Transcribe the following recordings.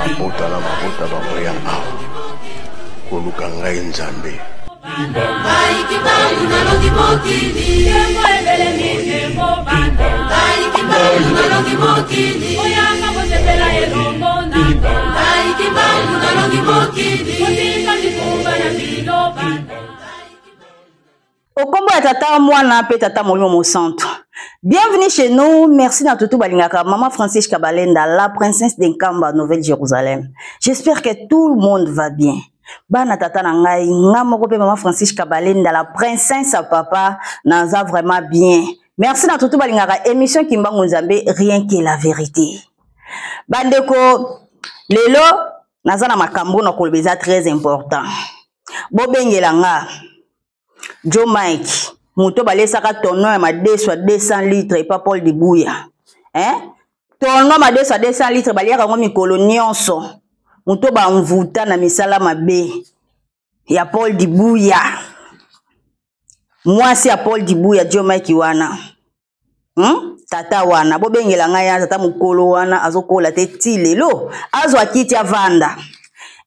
mabota na mabota bamboya awa koluka ngai nzambe Au combo ya tata mwana pe tata molimo mo centre. Bienvenue chez nous. Merci na tutu balingaka maman Francisque Kabalenda, la princesse d'Enkamba, Nouvelle Jérusalem. J'espère que tout le monde va bien. Bana tata na ngai ngamoko pe maman Francisque Kabalenda, la princesse à papa naza vraiment bien. Merci na tutu balingaka émission Kimbangu Nzambe, rien que la vérité. Bandeko lelo naza na makambo na kolobeza très important. Bobengela nga Joe Mike, muto balesaka tono ya madeso 200 litres et pas Paul Dibouya. Tono madeso 200 litres baliaka ngo mikolo nyonso. Muto ba mvuta na misala mabe ya Paul Dibouya. Mwasi ya Paul Dibouya Joe Mike wana. Tata wana bobengela ngaya tata mukolo wana azokola te tilelo azwa kiti avanda.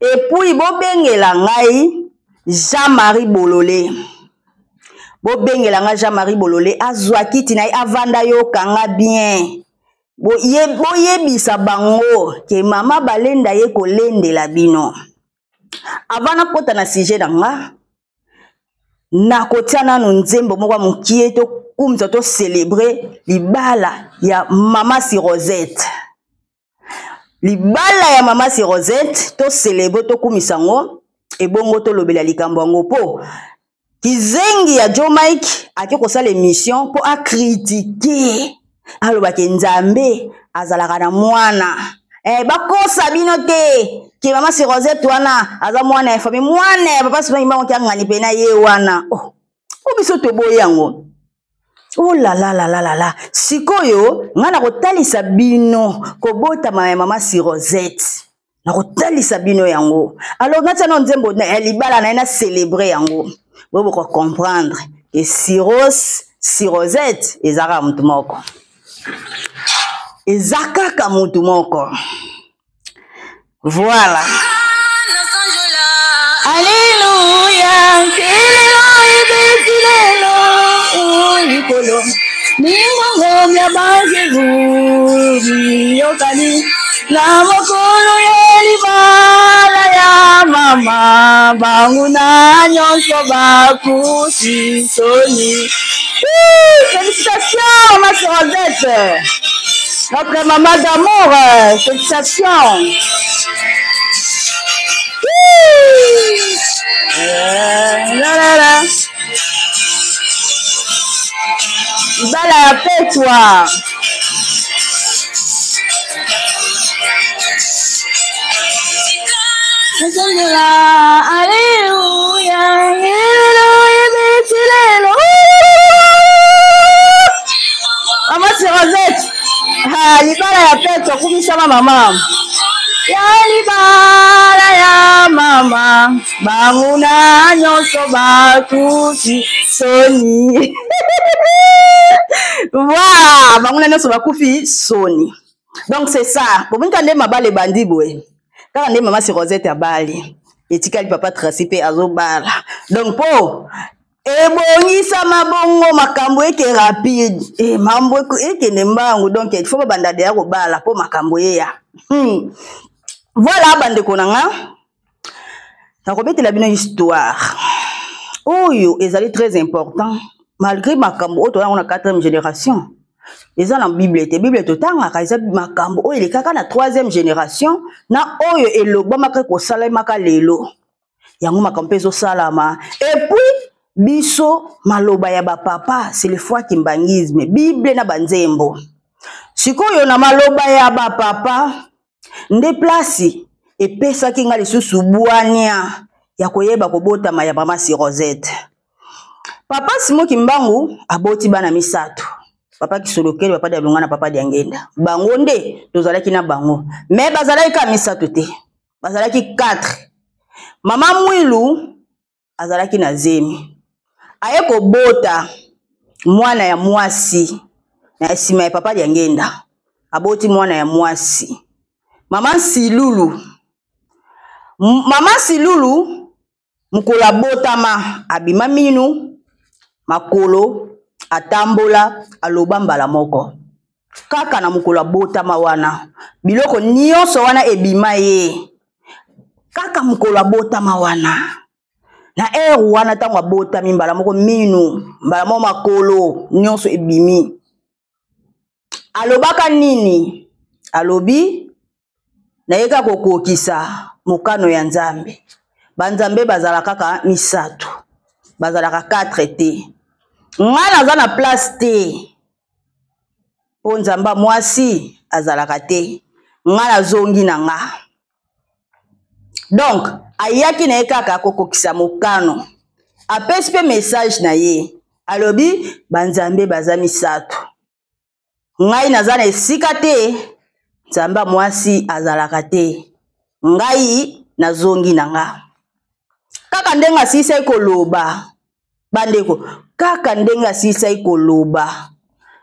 Et puis bobengela ngai Jean-Marie Bololé. Bobengela nga Jean-Marie Bololé azwa kiti na avanda yo kanga bien. Boyebisa bango ke mama balenda ye kolendela bino. Avana kota na sujet na nga na kotiana no nzembo moko mukie to kumza to célébrer libala ya mama si Rosette. Libala ya mama si Rosette to célébrer to kumisango e bongo to lobela likambo ngo po Kizengi ya Joe Mike ake kosala émission pour a critiquer aloba ke Nzambe azalaka na mwana bakosa bino te ki mama si Rosette wana aza mwana ya famille mwana ya papa sipa imba mokia ngani pena ye wana biso to boyango la la sikoyo ngana kotalisa bino kobota mama si Rosette na kotalisa bino yango alors ngata no nzembo na libala na célébrer yango. Vous pouvez comprendre que si Rosette ezaka mutu moko. Ezaka ka mutu moko. Voilà. Alléluia. Ningo mya bangeru yokani la mokolo yelibala ya mama banguna nyonso bakusi soni. Félicitations ma sœur Rosette, notre maman d'amour, félicitations. Ibala ya petwa. Alléluia. Maman si Rosette. Libala ya petwa kumisa mama. Ya libala ya mama banguna nyonso bakufi soni. Voilà, banguna nyonso bakufi soni. Donc c'est ça. Pour minka nde mabale bandi boye. Kaka nde mama si Rosette ya bali. Etikali papa Tracy pe azobala. Donc po ebongisa mabongo makambo eke rapide. Mambo eke nembango donc il faut banda de ya kobala po makambo ya. Voilà bandeko nanga. Na kobetela bino histoire. Oyo ezali très important malgré makambo oto ya na 4e génération. Eza na Bible to tanga kaisa makambo oyo le kaka na 3e génération na oyo eloba maka ko sala maka lelo. Yango makambo pezo salama. Et puis biso maloba ya ba papa c'est le foi kimbangisme Bible na banzembo. Sikoyo na maloba ya ba papa nde place epesa kinga lisusu bwania ya koyeba kobota ya mama si Rosette. Papa Simo Kimbangu aboti bana misato. Papa Kisolokeli papa de Lungana papa de Ngenda. Bango nde tozalaki na bango. Mais bazalaki ka misato te. Bazalaki 4. Mama Mwilu azalaki na zemi. Aye kobota mwana ya mwasi na sima ya papa de Ngenda. Aboti mwana ya mwasi. Maman Silulu. Maman Silulu, mukola botama, abima minu, makolo, atambola, aloba mbala moko. Kaka na mukola botama wana. Biloko nyonso wana ebima ye. Kaka mukola botama wana. Na wana tangwa botami mbala moko minu, mbala moko makolo, nyonso ebimi. Alobaka nini? Alobi na yeka kokokisa mokano ya Nzambe. Banzambe bazala kaka misatu. Bazala kaka 4 te. Nga naza na place te. Po Nzamba mwasi azalaka te. Nga nazongi na nga. Donc, ayaki na ye kaka kokokisa mokano. Apesi pe message na ye. Alobi banzambe baza misatu. Ngai naza na esika te. Nzamba mwasi azalaka te. Ngai nazongi na nga. Kaka ndenga sisa ikoloba. Bandeko, kaka ndenga sisa ikoloba.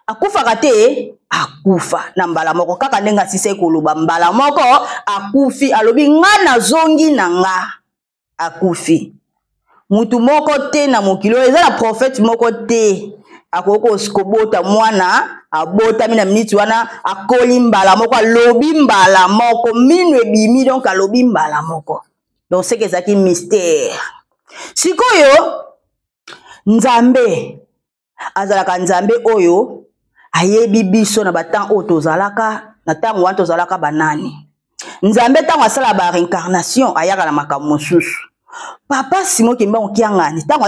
Akufa te, akufa na mbala moko. Kaka ndenga sisa ikoloba mbala moko akufi. Alobi nga nazongi na nga. Akufi. Mutu moko te na mokilo. Eza na prophète moko te. Akoko skobota mwana. Abota mina miniti wana. Akoli mbala moko. Alobi mbala moko. Minu ebimi donc alobi mbala moko. Donc c'est que ça qui mystère. Sikoyo Nzambe azalaka Nzambe oyo ayebi biso na batan oyo tozalaka na tango wana tozalaka banani. Nzambe tango asala ba reincarnation ayaka na makambo mosusu. Papa Simon Kimbangu Kiangani tango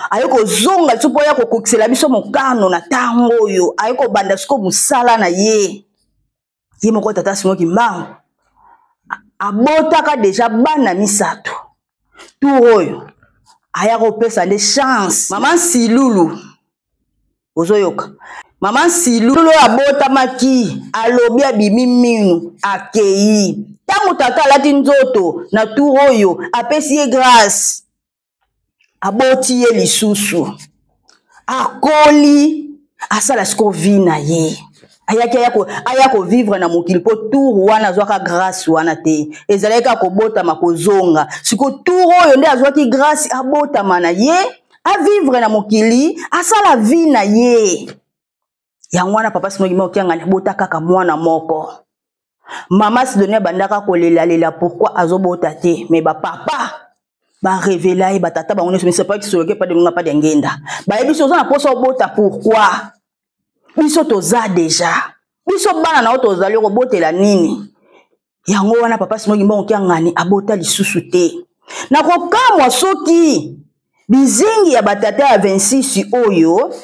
ayeko zonga tsupo ya kokokisela biso mokano na tango oyo ayeko banda siko musala na ye. Ye moko tata Simon Kimbangu abotaka deja bana misato. Tout oyo ayako pesa de chance. Maman Silulu ozoyoka. Maman Silulu abota maki alobi abimi minu akei. Tango tata alati nzoto na tout oyo apesi ye grâce. Aboti ye lisusu. Akoli asala siko vi na ye. Ayako vivre na mokili po tour wana azwaka grâce wana te. Ezaleka kobota makozonga. Siko tour oyo nde azwaki grâce abota mana ye. A vivre na mokili asala vie na ye. Yango wana papa Simon Kimbangu Kiangani bota kaka mwana moko. Mama Sidonia bandaka kolela pourquoi azobota te. Mais ba papa ba révéla et ba tata ba on ne sait pas qui se pas de pas de ngenda. Ba ebiso na poso bota pourquoi? Biso toza deja. Biso bana na otozali ko botela nini? Yango wana papa Simon Kimbangu Kiangani abota lisusu te. Na kokamwa soki bizingi ya batata ya 26 oyo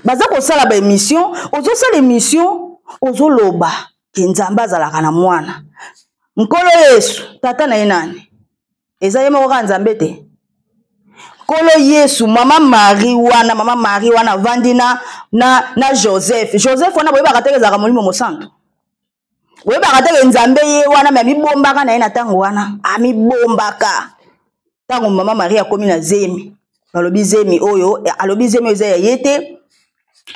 baza ko sala ba émission, ozo sala émission, ozo loba ke Nzambe azalaka na mwana. Nkolo Yesu, tata na ye nani? Eza ye moko Nzambe te. Kolo Yesu, mama Marie wana vandi na Joseph. Joseph wana boyeba katekezaka molimo mosantu. Boyeba kateke Nzambe ye wana me mibombaka na ye na tango wana. Amibombaka. Tango mama Marie akomi na zemi. Alobi zemi oyo, alobi zemi eza ya yete.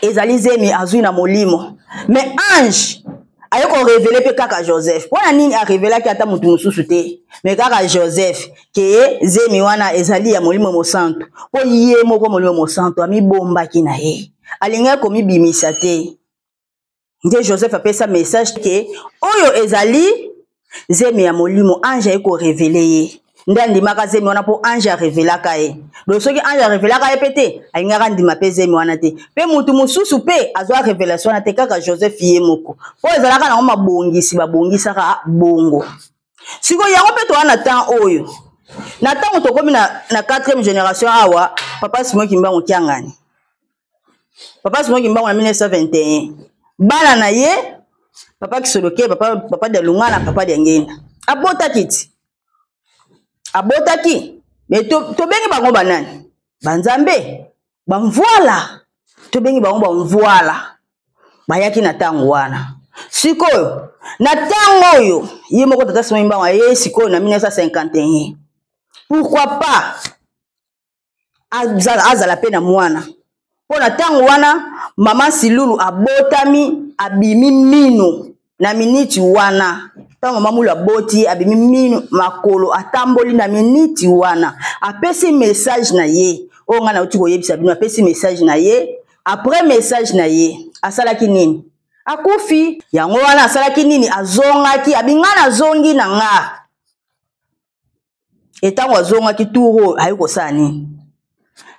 Ezali zemi azui na molimo. Mais ange ayoko révéler pe kaka Joseph. Pona nini a révéler ki ata mutu mususu te. Mais kaka Joseph ke zemi wana ezali ya molimo mosantu. Po ye moko molimo mosantu ami bomba ki na ye. Alinga komi bimisa te. Nde Joseph apesa message ke oyo ezali zemi ya molimo ange ayoko révéler ye. Ndandi maka zemi wana po ange a révéler ka ye. Donc soki ange a révéler ka ye pete alinga ndima pe zemi wana te. Pe mutu mususu pe azwa révélation na te kaka Joseph ye moko. Po ezalaka na mabongisi babongisaka bongo. Siko yango pe to wana temps oyo. Na tango tokomi na 4e génération awa papa Simon Kimbangu Kiangani. Papa Simon Kimbangu na 1921. Bana na ye papa Kisoloke papa de Lungana papa de Ngenda. Abota kiti. Abotaki. Mais to bengi bango banani? Banzambe. Bamvoila. To bengi bango bamvoila. Bayaki na tango wana. Sikoyo. Na tango oyo. Ye moko tata Simon Kimbangu ye sikoyo na 1951. Pourquoi pas? Azala pe na mwana. Po na tango wana mama Silulu abotami abimi mino na miniti wana. tango mamulu aboti abimi minu makolo atamboli na miniti wana apesi message na ye o nga na uti koyebisa bino apesi message na ye après message na ye asalaki nini akufi yango wana asalaki nini azongaki abingana azongi na nga etango azongaki turo ayiko sani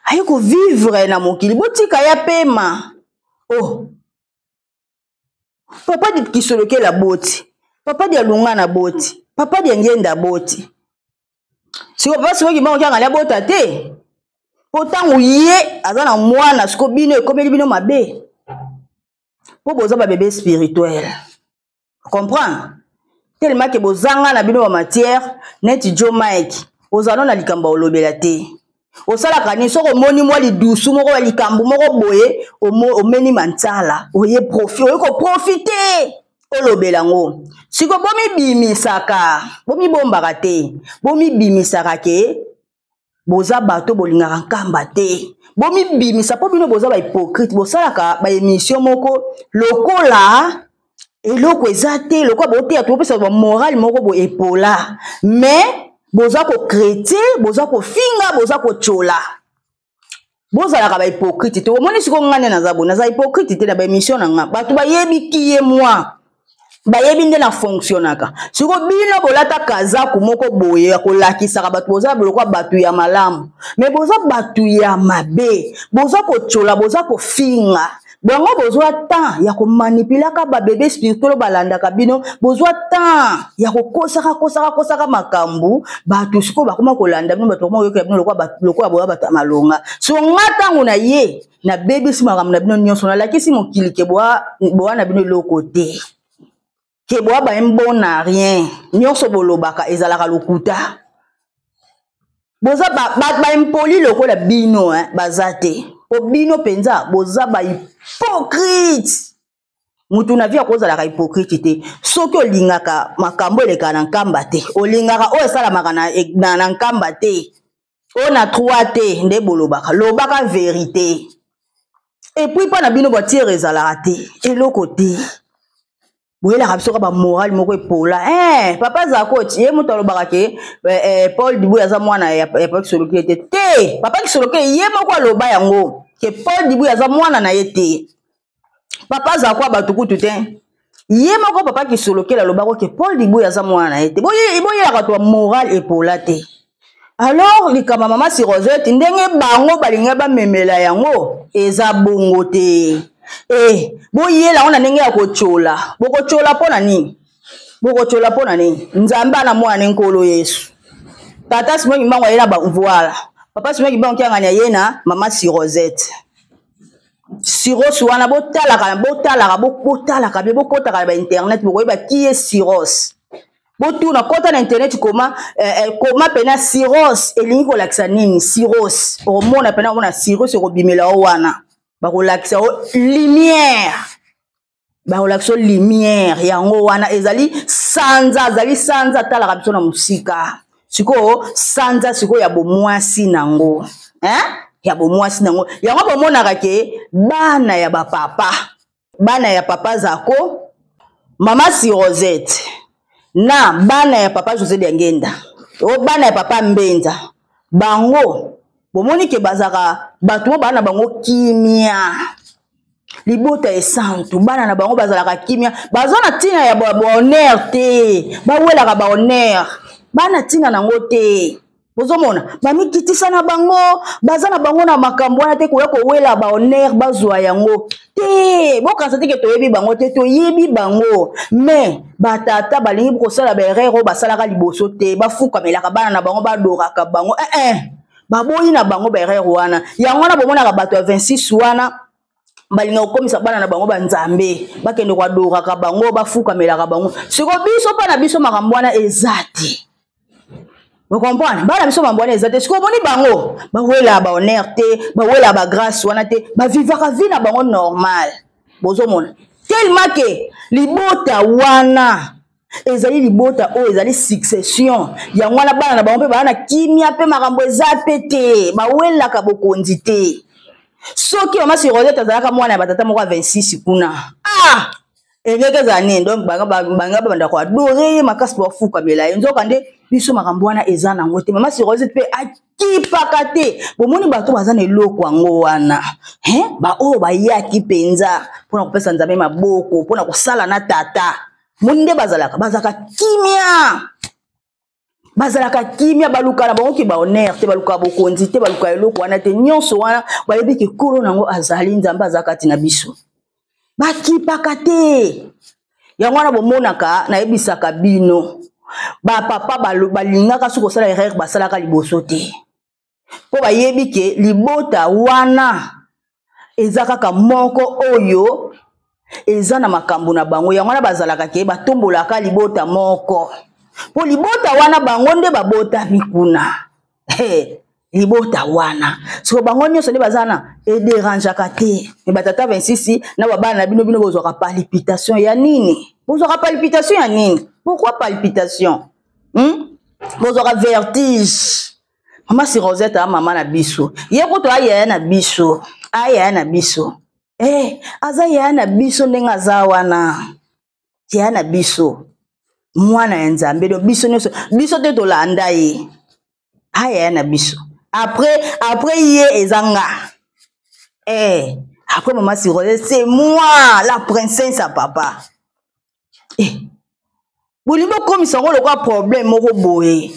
ayiko vivre na mokili botika ya pema oh papa di kisoloke la boti papa di alunga na boti papa di ngenda boti siko papa siko ki bango kyanga la bota te potango ye azana mwana siko bino ekomeli bino mabe po boza ba bébé spirituel comprendre tellement que bozanga na bino ba matière neti jo Mike ozano na likamba olobela te osala kani soko moni mwa lidusu moko ba likambu moko boye omeni mantala oye profit oye ko profiter olobela ngo siko bomi bimisaka bomi bombaka te bomi bimisaka ke boza bato bolingaka nkamba te bomi bimisa po bino boza ba hypocrite bosalaka ba émission moko lokola eloko ezate lokola bote ya topesa ba moral moko bo epola mais boza ko chrétien boza ko finga boza ko chola bozalaka ba hypocrite te omoni siko ngane na zabona za hypocrite te na ba émission na nga bato bayebi kiye moi bayebi nde na fonctionnaka siko bino bolata kazaku moko boye ya kolakisaka bato boza bolokwa bato ya malamu mais boza bato ya mabe boza kochola boza kofinga bango bozwa temps ya komanipulaka ba bébé spirituel balandaka bino bozwa temps ya kokosaka makambu bato siko bakoma kolanda bino bato bakoma yoka bino lokwa boya bato malonga so ngatango na ye na bébé si makambu na bino nyonso na lakisi mokili ke boya na bino loko te ke boya ba bon na rien nyonso bolobaka ezalaka lokuta boza ba impoli lokola bino bazate o bino penza boza ba hypocrite mutu na via kozala ka hypocrite te soki olingaka makambo eleka na nkamba te olingaka o esalamaka na nkamba te o na trois te nde bolobaka lobaka vérité et puis pa na bino botiere ezalaka te eloko te boyelaka biso ka ba moral moko epola papa zakoti ye mutu alobaka ke Paul Dibu aza mwana ya papa kisoloke te papa kisoloke ye moko aloba yango ke Paul Dibu aza mwana na ye te papa zakwa batukutu te ye moko papa kisoloke alobaka ke Paul Dibu aza mwana na ye te boyelaka to moral epola te alors likama mama si Rosette ndenge bango balinga bamemela yango eza bongo te boyela ona ndenge ya kochola bokochola pona nini bokochola pona nini nzamba na mwana nkolo Yesu tata simoki mbango yena ba voilà papa simoki mbango kyanga na yena mama si Rosette Siros wana botalaka be bokotaka ba internet bokoyeba ki est Siros botuna kota na internet koma pena Siros elingi kolakisa nini Siros omona pena omona Siros ekobimela wana bakolakisa lumière yango wana ezali sanza talaka biso na musika siko sanza siko ya bomwasi nango ya bomwasi nango yango bomonaka ke bana ya papa zako mama si Rosette na bana ya papa José Biangenda o bana ya papa Mbenza bango bomoni ke bazaka bato bana bango kimia libota esantu bana na bango bazalaka kimia bazana tina ya bonheur te bawelaka ba honneur bana tina nango te bozomona bamikitisa na bango bazana bango na makambo wana te koya kowela ba honneur bazwa yango te bokanisa te ke toyebi bango te toyebi bango mais batata balingi kosala berero basalaka liboso te bafukamelaka bana na bango badoraka bango baboyi na bango berero wana yango wana bomonaka bato ya 26 wana balinga kokomisa bana na bango banzambe bakende kwadoraka bango bafukamelaka bango siko biso pa na biso makambo wana ezate vous comprenez bana biso makambo wana ezate siko boni bango bawela ba honneur te bawela ba grâce wana te bavivaka vie na bango normal bozomona tellement que libota wana ezali libota o ezali succession yango wana bana na bango pe bana kimia pe makambo ezape te bawelaka bokonzi te soki mama si Rosette azalaka mwana ya batata moko 26 kuna Engeke zane donc banga banda ko adore makasi pour fuka bela nzoka nde biso makambo wana eza nango te mama Sirozette pe akipaka te bomoni bato bazana eloko yango wana ba o ba yaki penza pona kopesa nzambe maboko pona kosala na tata monde bazalaka kimia baluka na bango ki ba honneur te baluka bokonzi te baluka eloko wana te nyonso wana bayebi ke kolo nango azali nzambe azakati na biso bakipaka te yango wana bomonaka nayebisaka bino bapapa balingaka soki kosala erreur basalaka liboso te mpo bayebi ke libota wana eza kaka moko oyo eza na makambo na bango yango wana bazalaka ke batombolaka libota moko mpo libota wana bango nde babotami kuna libota wana siko bango nyonso nde bazana ederangeaka te me batata 26 na babana na bino bozwaka palpitation ya nini pourquoi palpitation bozwaka vertige mama Sirozette a mama na biso ye kuto ayaya na biso aza yaya na biso ndenge aza wana yaya na biso mwana ya nzambe do biso nyonso biso te tolanda ye ayaya na biso après ye ezanga après maman Sirozette c'est moi la princesse à papa bolimbo komisa ngo lokwa problème moko boye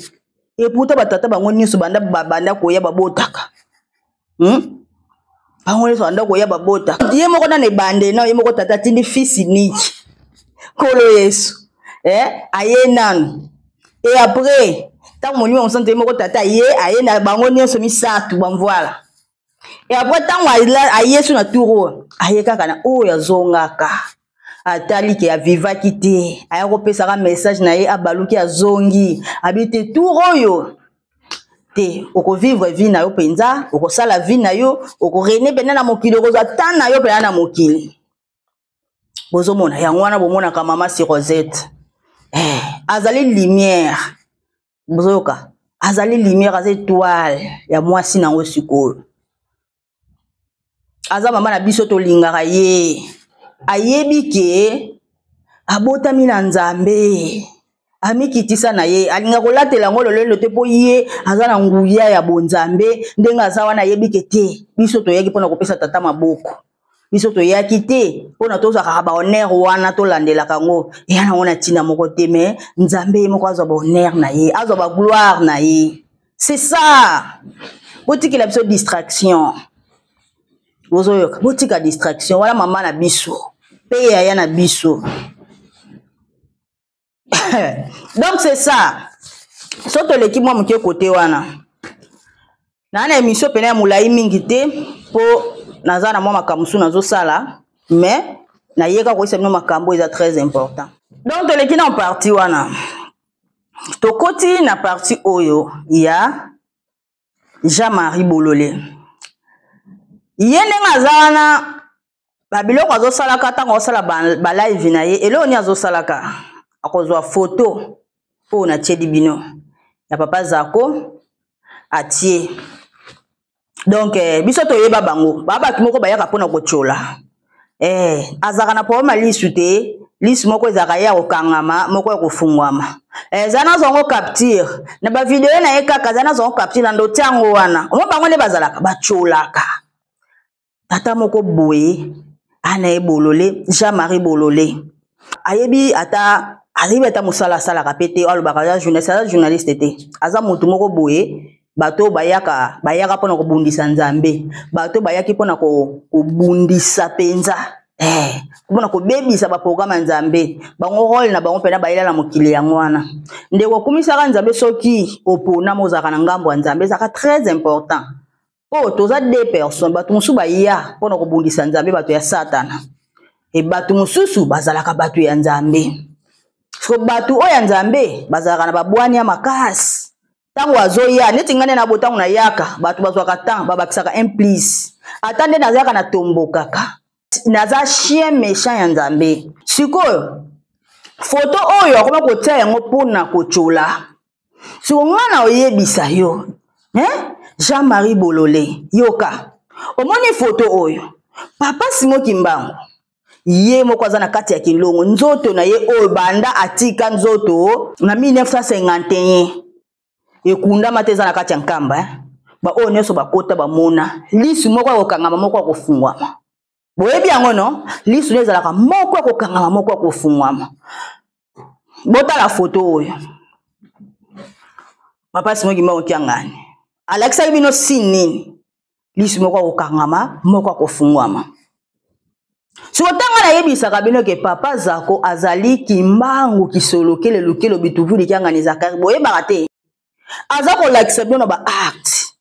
et pourtant batata bango nyonso banda koya babotaka bango nyonso banda koya babotaka ye moko na nebande na ye moko tata tindi fils unique kolo Yesu aye nanu et après tant mon numéro santé moko tata ye aye na bango nyonso misatu bamvoila et après tant aye sur na touro aye kaka na oyo azongaka atali ke avivaki te aya kopesaka message na ye abaluki azongi abite touro te okovivre vie na yo penza okosala vie na yo okorene pena na mokili okozwa tan na yo pena na mokili bozomona yango wana bomonaka mama Sirozette azali lumière bozoyoka azali lumière aza étoile ya mwasi nango sikoyo aza mama na biso tolingaka ye ayebi ke abotami na nzambe amikitisa na ye alinga kolatela ngo lolelo te po ye aza na nguya ya bonzambe ndenge aza wana ayebi ke te biso toyaki mpona kopesa tata maboko biso toyaki te mpona tozwaka ba honneur wana tolandelaka ngo eya nango na ntina moko te me nzambe ye moko azwa ba honneur na ye azwa ba gloire na ye c'est ça botikela biso distraction bozoyoka botika distraction wala mama na biso pe yaya na biso donc c'est ça soto leki mwa moke kote wana na émission pena ya molai mingi te po naza na mwa makambo mosusu nazosala mais nayeka koyesa bino makambo eza très important donc toleki na parti wana tokoti na parti oyo ya Jean-Marie Bololé ye ndenge aza wana babiloko azosalaka ntango azosala balive na ye eloko nini azosalaka akozwa photo oyo natieli bino ya papa Zako atie donc biso toyeba bango bato moko bayaka mpona kotyola azalaka na problème lisu te lisu moko ezalaka ye ya kokangama moko ya kofungwama eza nazwango capture na bavideo na ye kaka eza nazwango capture na ndote yango wana omo bango nde bazalaka batyolaka tata moko boye ana ye Bololé Jean-Marie Bololé ayebi ata mosala asalaka pe te alobaka journaliste te aza motu moko boye bato bayaka mpona kobundisa nzambe bato bayaki mpona kobundisa penza mpona kobebisa baprograme ya nzambe bango role na bango mpena bayela na mokili yango wana ndeko okumisaka nzambe soki opona mozalaka na ngambo ya nzambe ezalaka très important po toza 2 personnes bato mosusu baya mpona kobundisa nzambe bato ya satana e bato mosusu bazalaka bato ya nzambe so bato oyo ya nzambe bazalaka na babwani ya makasi tango azoya neti ngane na botango na yaka bato bazwaka temps babakisaka implice ata nde nazalaka na tombo kaka naza chien méchant ya nzambe sikoyo foto oyo akoma kotia yango mpona kotyola siko ngana oyebisa yo Jean-Marie Bololé yoka omoni foto oyo papa Simon Kimbangu ye moko aza na kati ya kilongo nzoto na ye oyo banda atika nzoto na 1951 ekundama te eza na kati ya nkamba ba oyo nyonso bakota bamona lisu moko akokangama moko akofungwama boyebi yango no lisu nde ezalaka moko akokangama moko akofungwama botala foto oyo papa simoki moko kiangani alakisaki bino nini lisu moko akokangama moko akofungwama sotanga na yebisaka bino ke papa Zako azali kimbangu kisolokele lukelo bituvuli kiangani Zakari boyebaka te aza kolakisa bino na ba acte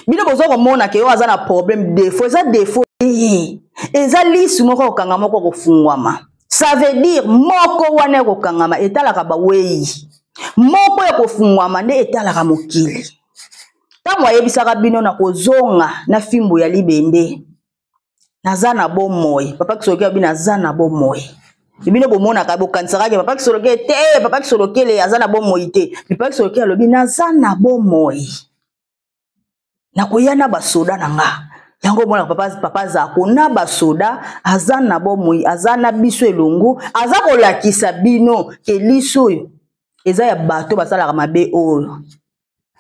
bino bozo komona ke yo aza na problème défaut eza défaut eza lisu moko akokangama moko akofungwama ça veut dire moko wana akokangama etalaka bawei moko akofungwama nde etalaka mokili tango ayebisaka bino na kozonga na fimbo ya libende naza na bomoi papa Kisoloke bino naza na bomoi bino bomona ka bokanisaka ke papa Kisoloke te papa Kisoloke le aza na bomoi te papa Kisoloke alobi naza na bomoi na koyana basoda nanga yango mona papa Zako na basoda aza na bomoi aza na biso elongo aza kolakisa bino ke liso oyo eza ya bato basalaka mabe oyo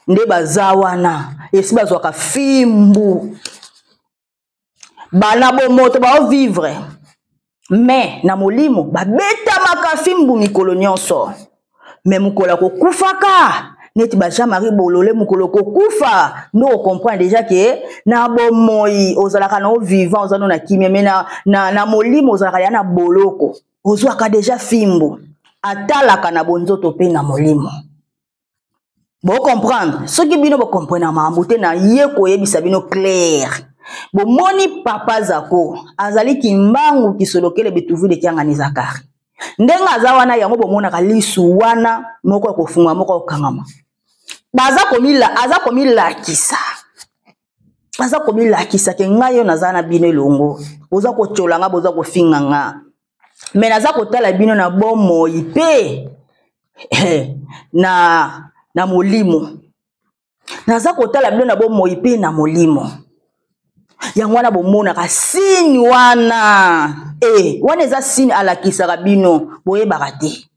nde baza wana esi bazwaka fimbu bana bomoto bao vivre mais na molimo babetamaka fimbu mikolo nyonso mais mukolo kokufaka neti ba Jean-Marie Bololé mukolo kokufa no comprendre déjà que na bomoi ozalaka na vivant ozano na kimia mais na molimo ozalaka ya na boloko ozwaka déjà fimbu atalaka na bonzoto pe na molimo bo comprendre ce qui bino bo comprendre mambo te na ye koyebisa bino clair bo moni papa Zako azali kimbangu kisolokele bituvule kiangani Zakari ndenga aza wana yango bomonaka lisu wana moko akofungwa moko akokangama baza komilakisa ke ngai yo naza na bino elongo oza kocholanga boza kofinganga me naza kotala bino na bomoi pe na molimo naza kotala bino na bomoi pe na molimo yango wana bomonaka sini wana wana eza sini alakisaka bino boyebaka te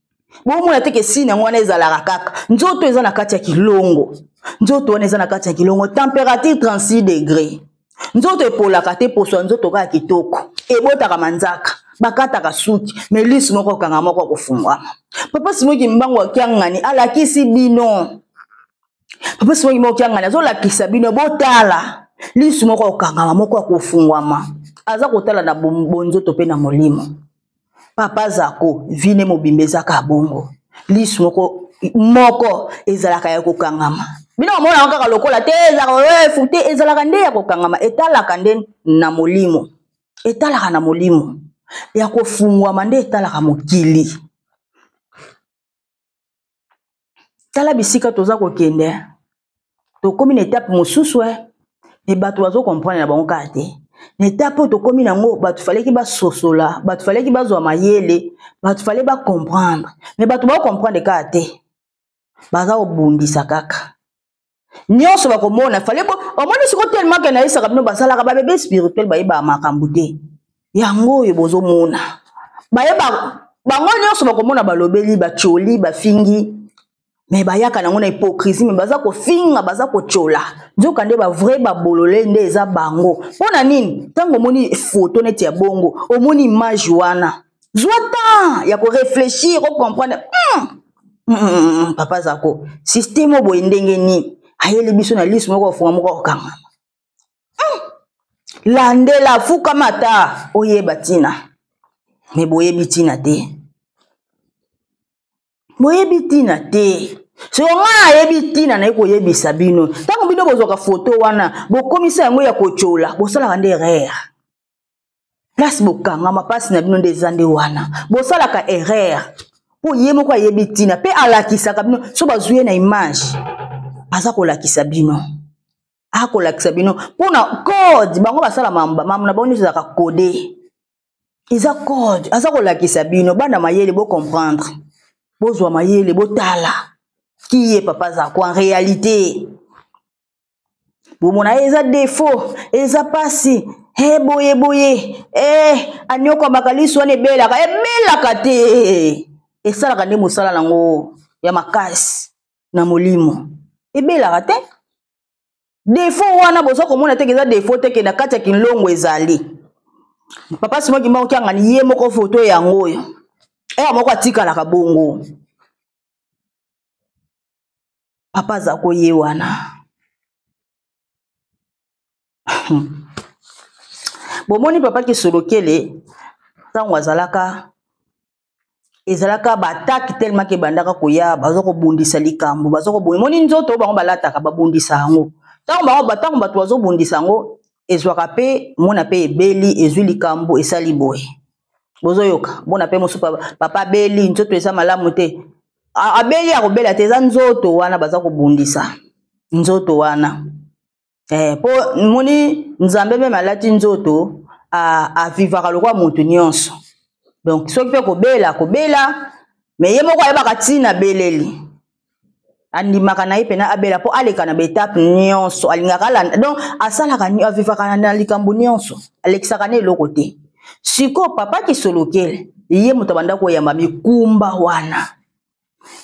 bomona te ke sini yango wana ezalaka kaka nzoto eza na kati ya kilongo nzoto wana eza na kati ya kilongo température 36 degré nzoto epolaka te poswa nzoto kaka kitoko ebotaka manzaka bakataka suki mais lisu moko okanga moko akofungwama papa Simoki Mbangu akiangani alakisi bino papa Simoki Mbangu akiangani azolakisa bino botala lisu moko okanga moko akofungwama aza kotala na bonzoto pe na molimo papa Zako vine mobimbezaka bongo lisu moko ezalaka ya kokangama bino mona kaka lokola te ezalaka fute ezalaka nde ya kokangama etalaka nde na molimo etalaka na molimo ya kofungwama nde etalaka mokili tala bisika toza kokende tokomi na etape mosusu e bato bazo comprendre na bango kaka te na etape tokomi nango bato faleki basosola bato faleki bazwa mayele bato fale ba comprendre mais bato ba comprendre kaka te baza kobundisa kaka nyonso bakomona fale bo omoni siko tellement que na yisaka bino basalaka ba bébé spirituel bayeba makambo te yango oyo bozomona bayeba bango nyonso bakomona balobeli bacholi bafingi mais bayaka nango na hypocrisie mais baza kofinga baza kochola nzoka nde ba vrai babolole nde eza bango pona nini tango moni photo neti ya bongo omoni image wana zwata ya ko réfléchir ko comprendre papa Zako système boye ndenge ni ayeli biso na lisu moko ofunga moko okanga landela fuka mata oyeba tina mais boyebi tina te boyebi tina te so nga yebi tina na eko yebi sabino tango bino bozoka photo wana bokomisa yango ya kochola bosala nde erreur place bokanga mapasi na bino nde zande wana bosala ka erreur po ye moko yebi tina pe alakisaka bino so bazuye na image aza kolakisa bino akolakisa bino pona code bango basala mamba na bango zaka code iza code aza kolakisa bino bana mayele bo comprendre bozwa mayele botala qui est papa Zako en réalité bomona eza défaut eza pasi boye boye anyoko makaliso wana ebelaka te esalaka nde mosala nango ya makasi na molimo ebelaka te défaut wana boza komona te eza défaut te ke na kati ya kinlongo ezali papa simo kimba okiangani ye moko foto yango oyo moko atikalaka bongo papa aza koye wana bomoni papa Kisolokele ntango ezalaka bataki tellement ke bandaka koya baza kobundisa likambo baza kobundisa moni nzoto bango balataka babundisa yango ntango bato bazobundisa yango ezwaka pe mona pe ebeli ezwi likambo esali boye bozoyoka bona pe mosu papa beli nzoto eza malamu te abeli akobela te eza nzoto wana baza kobundisa nzoto wana po moni nzambe meme alati nzoto avivaka lokwa moto nyonso donc soki pe kobela me ye moko ayebaka ntina beleli andimaka na ye pena abela po aleka na baetape nyonso alingaka alanda donc asalaka avivaka na likambo nyonso alekisaka na eloko te siko papa Kisolokele ye moto abanda koyamba mikumba wana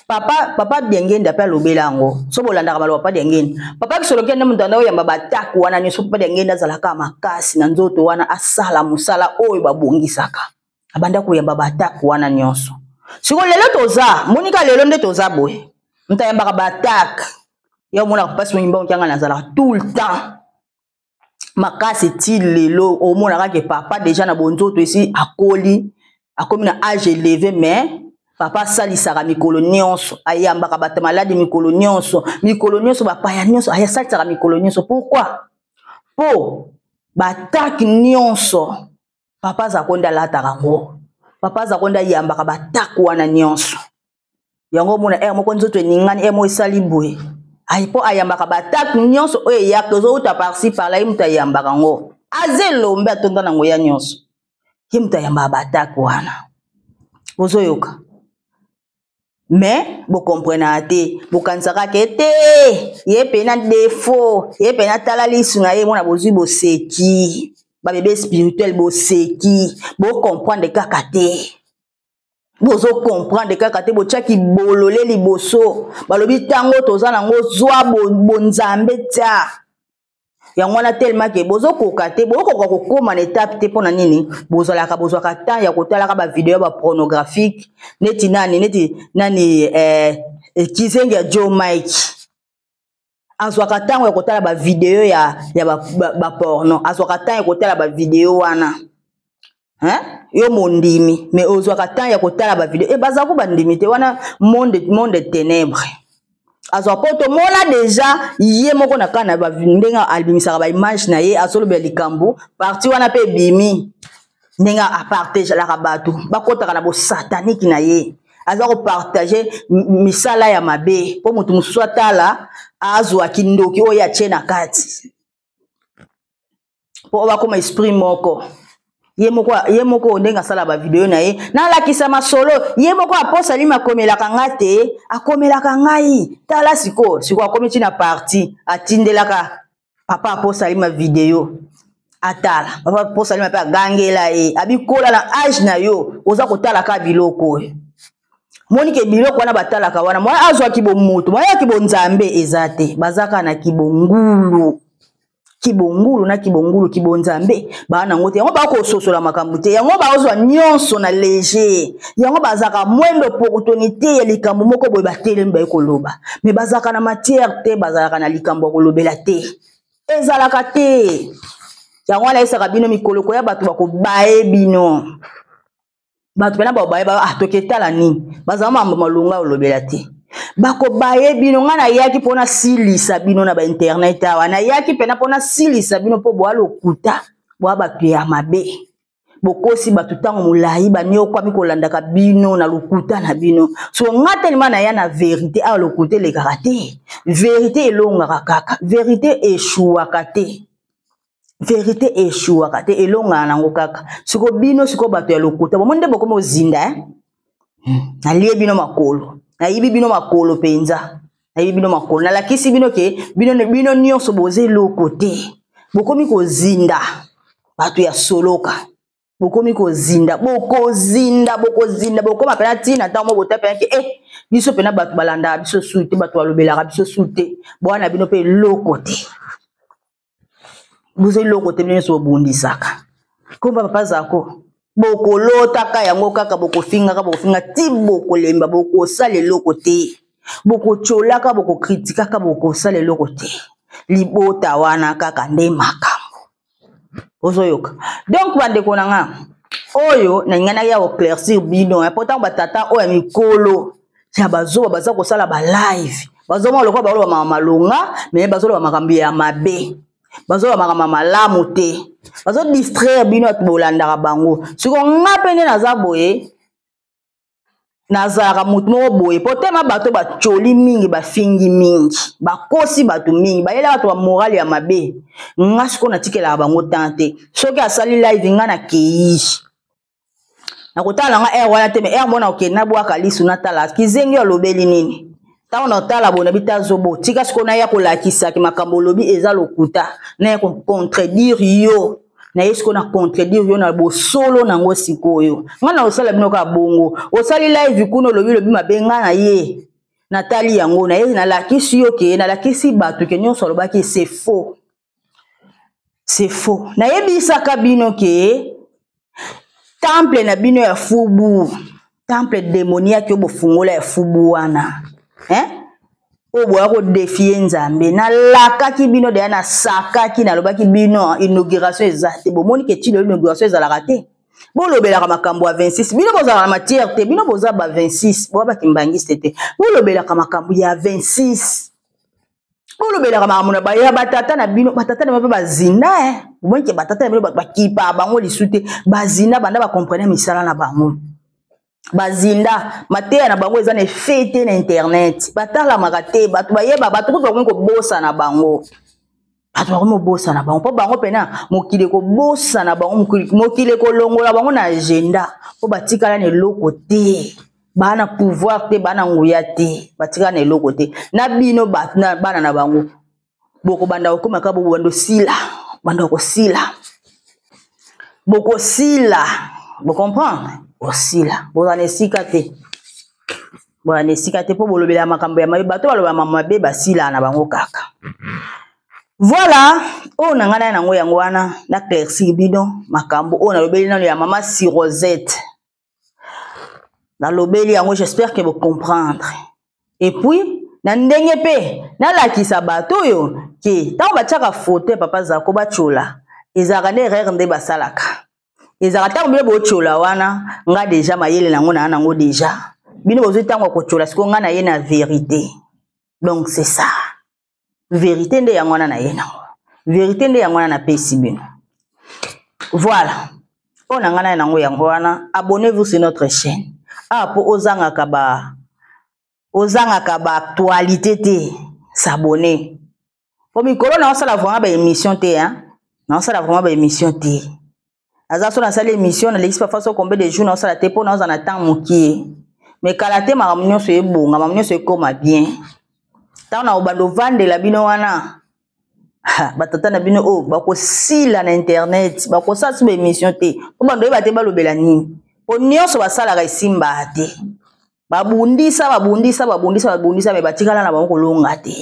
papa Diengenda pe alobela yango so bolandaka maloba papa Diengenda papa Kisolokele nde moto abanda koyamba bataki wana nyonso papa Diengenda azalaka makasi na nzoto wana asala mosala oyo babongisaka abanda koyamba bataki wana nyonso siko lelo toza monika lelo nde toza boye ntayambaka bataki ya omona papa Simba okianga nazalaka tout le temps makasi ti lelo omonaka ke papa déjà na bonzoto esi akomi na âge élevé mais papa salisaka mikolo nyonso ayambaka bato maladi mikolo nyonso bapaya nyonso ayasalisaka mikolo nyonso pourquoi po bataki nyonso papa azakonda alataka ngo papa azakonda ayambaka bataki wana nyonso yango mona moko nzoto eningani mo esali boye po ayambaka bataki nyonso oyo eyaka ozouta parci parla ye moto ayambaka ngo azelombe atonda nango ya nyonso ye moto ayambaka bataki wana ozoyoka mais bokomprenaka te bokanisaka ke te ye pena défaut ye pena tala lisu na ye mona bozwi boseki babebe spirituel boseki bokomprendre kaka te bozo comprendre kaka te botiaki bolole liboso balobi tango toza nango zwa bonzambe tia yango wana tellement ke bozo koka te bokoka kokoma na étape te mpona nini bozwaka temps ya kotalaka bavideo bapornographique neti nani Kizengi ya Joe Mike azwaka ntango ya kotala bavideo ya baporno azwaka temps ya kotala bavideo wana yo mondimi mais ozwaka temps ya kotala bavideo baza ko bandimi te wana monde ténèbre azwa poto mona déjà ye moko na kana ndenga albimisaka ba image na ye azolobela likambo parti wana pe bimi ndenga apartage la rabatu bakotaka na bo satanique na ye aza ko partager misala ya mabe po mutu mususu atala azwa kindoki oya tshena kati po bakoma esprit moko ye moko ndenga sala ba video na ye na lakisa masolo ye moko aposa lima komelaka ngate akomelaka ngai tala siko akomi na parti atindelaka papa aposa lima video atala papa aposa lima pa gangela e abikola na âge na yo oza kotala ka biloko monike biloko wana batalaka wana mwa azwa kibomutu mwa kibonzambe ezate bazaka na kibongulu na kibonzambe bana ngote yango ba ko sosola makambo te yango ba ozwa nyonso na léger yango bazaka mwendo opportunité ya likambo moko boye batelemba ekoloba mais bazaka na matière te bazaka na likambo kolobela te ezalaka te yango ala esaka bino mikoloko ya bato bakobaye bino bato pena babaye toketala nini bazama mambo malonga olobela te bakobaye bino nga na yaki pona silisa bino na ba internet awa na yaki pena pona silisa bino po boa lokuta boa bato ya mabe bokosi bato tango molai baniokwami kolandaka bino na lokuta na bino so nga telema na ya na vérité awa lokuta elekaka te vérité elongaka kaka vérité eshuwaka te vérité eshuwaka te elongaka nango kaka siko bino siko bato ya lokuta bomo nde bokomi ozinda nalie bino makolo nayibi bino makolo penza nayibi bino makolo nalakisi bino ke bino nyonso boze eloko te bokomi kozinda Batu ya soloka. Bokomi ko zinda, boko ma pena tina ta mo bota pena ke biso pena batu balanda biso suite batu alobela biso suite bwana bino pe lokote. Buzo lokote bino so bundisaka. Komba papa zako boko lota ka yango kaka boko finga ti boko lemba boko sale lokote. Boko chola ka boko kritika ka boko sale lokote. Libota wana kaka ndemaka. Ozoyoka. Donc bande konanga oyo na ngana ya oclaircir bino important batata oya mikolo ya bazo baza ko sala ba live bazo mo lokwa ba lo mama malonga mais bazo lo makambi ya mabe bazo lo makama malamu te bazo distraire bino at bolanda bango siko ngapene na zaboye nazara mutu mo boye potema bato ba choli mingi ba fingi mingi ba kosi bato mingi ba yela bato ba morale ya mabe ngasiko na tikela bango tante soki asali live ngana kei na kotala nga wana te me mona okena bwaka lisu na tala kizengi olobeli nini ta ona tala bona bitazobo tika siko na ya kolakisa ki makambo lobi eza lokuta na ko contredire yo na yesko na contredire yo na bosolo nango sikoyo ngana osala bino ka bongo osali live kuno lobi mabenga na ye natali yango na ye na lakisi yo ke na lakisi batu ke nyo solo baki c'est faux na yebisa ka bino ke temple na bino ya fubu temple démoniaque obo fungola ya fubu wana obo ako défier nzambe na lakaki bino de na sakaki na lobaki bino inauguration ezate bo moni ke tilo inauguration ezalaka te bo lobelaka makambo ya 26 bino bozala matière te bino boza ba 26 bo ba kimbangiste te bo lobelaka makambo ya 26 bo lobelaka makambo na ba ya batata na bino batata na ba zinda bon ke batata na bino ba kipa bango lisute ba zinda banda ba comprendre misala na bango bazinda mateya na bango eza na fete na internet batala makate batu bayeba batu ko bosa na bango batu ko bosa na bango po bango pena mokile ko bosa na bango mokile ko longola bango na agenda po batikala ne lokote bana pouvoir te bana nguya te batikala ne lokote na bino bana na bango boko banda ko makabo bando sila banda ko sila boko sila vous comprenez osila bozane sikate po bolobela makambo ya mabe bato baloba mabe basila na bango kaka voilà o na ngana nango yango wana na claircir bino makambo o na lobeli nano ya mama si Rosette na lobeli yango j'espère que vous comprendre et puis na ndenge pe na lakisa bato yo ke tango batiaka photo papa zako bachola ezaka ne rere nde basalaka ezaka bino bochola wana nga deja mayele nango na nango deja bino bozo tango kochola siko nga na ye na vérité donc c'est ça vérité nde yango na ye nango vérité nde yango na pesi bino voilà on nga na nango yango wana abonnez-vous sur notre chaîne po ozanga ba actualité te s'abonner po mikolo na osala vraiment ba émission te na osala vraiment ba émission te azaso na sala émission na l'expa façon combien de jours na sala te po na za na temps mokie mais kalaté makamnyo so ebonga makamnyo so ekoma bien tant na obando vande la bino wana batata na bino bako sila na internet bako sa su émission te po bando ba te balobela nini po nyonso basala ga isimba te babundisa me batikala na bango kolonga te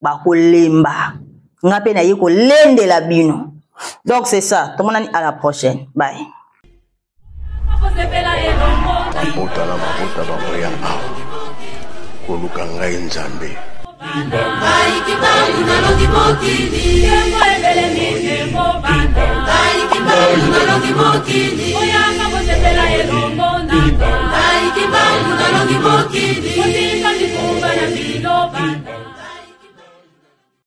bako lemba ngape na ye ko lende la bino. Donc c'est ça. Tout le monde à la prochaine. Bye. Bye.